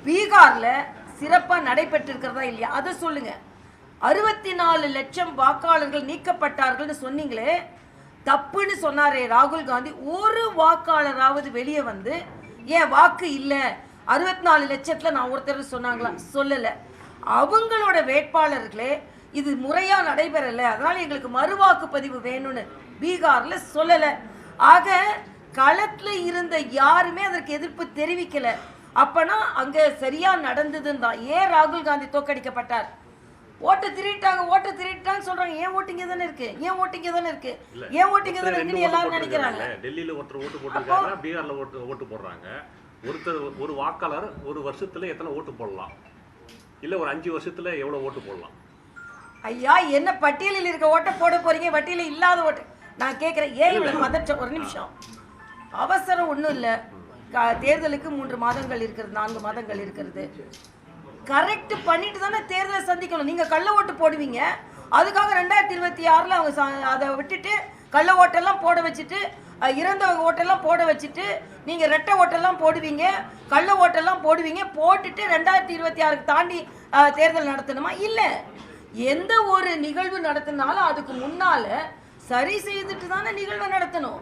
பீகார்ல சிறப்பா நடைபெற்றிருக்கிறதா இல்லையா அதை சொல்லுங்க. 64 லட்சம் வாக்காளர்கள் நீக்கப்பட்டார்கள்னு சொன்னீங்களே, தப்புன்னு சொன்னாரே ராகுல் காந்தி. ஒரு வாக்காளராவது வெளியே வந்து ஏன் வாக்கு இல்லை 64 லட்சத்துல நான் ஒருத்தர் சொன்னாங்களா? சொல்லல. அவங்களோட வேட்பாளர்களே இது முறையா நடைபெறல, அதனால எங்களுக்கு மறுவாக்குப்பதிவு வேணும்னு பீகார்ல சொல்லல. ஆக களத்துல இருந்த யாருமே அதற்கு எதிர்ப்பு தெரிவிக்கல. அப்பனா அங்க சரியா நடந்ததுன்னு தான். ஏன் ராகுல் காந்தி தோற்கடிக்கப்பட்டார்? ஓட்டு திருட்டாங்க சொல்றாங்க. ஏன் ஓட்டிங்க தானே இருக்கு, ஏன் ஓட்டிங்க தானே இருக்கு, ஏன் ஓட்டிங்க தானே இருக்குன்னு எல்லாரும் நினைக்கிறாங்க. டெல்லியில ஒருத்தர் ஓட்டு போட்டுருக்காங்க, பீகார்ல ஓட்டு போடுறாங்க. ஒரு வாக்காளர் ஒரு வருஷத்துல எத்தனை ஓட்டு போடலாம்? இல்ல ஒரு 5 வருஷத்துல எவ்வளவு ஓட்டு போடலாம்? ஐயா, என்ன பட்டியலில் இருக்க ஓட்டை போட போறீங்க, பட்டியலில் இல்லாத ஓட்டு நான் கேட்கிறேன். ஏன் இவ்வளவு பதற்றம்? ஒரு நிமிஷம், அவசரம் ஒன்றும் இல்லை. தேர்தலுக்கு 3 மாதங்கள் இருக்கிறது, 4 மாதங்கள் இருக்கிறது. கரெக்ட் பண்ணிட்டு தானே தேர்தலை சந்திக்கணும். நீங்க கள்ள ஓட்டு போடுவீங்க, அதுக்காக 2026ல் அவங்க அதை விட்டுட்டு கள்ள ஓட்டெல்லாம் போட வச்சுட்டு, இறந்தவங்க ஓட்டெல்லாம் போட வச்சுட்டு, நீங்க ரெட்டை ஓட்டெல்லாம் போடுவீங்க, கள்ள ஓட்டெல்லாம் போடுவீங்க, போட்டுட்டு 2026க்கு தாண்டி தேர்தல் நடத்தணுமா? இல்லை. எந்த ஒரு நிகழ்வு நடத்தினாலும் அதுக்கு முன்னால சரி செய்துட்டு தானே நிகழ்வை நடத்தணும்.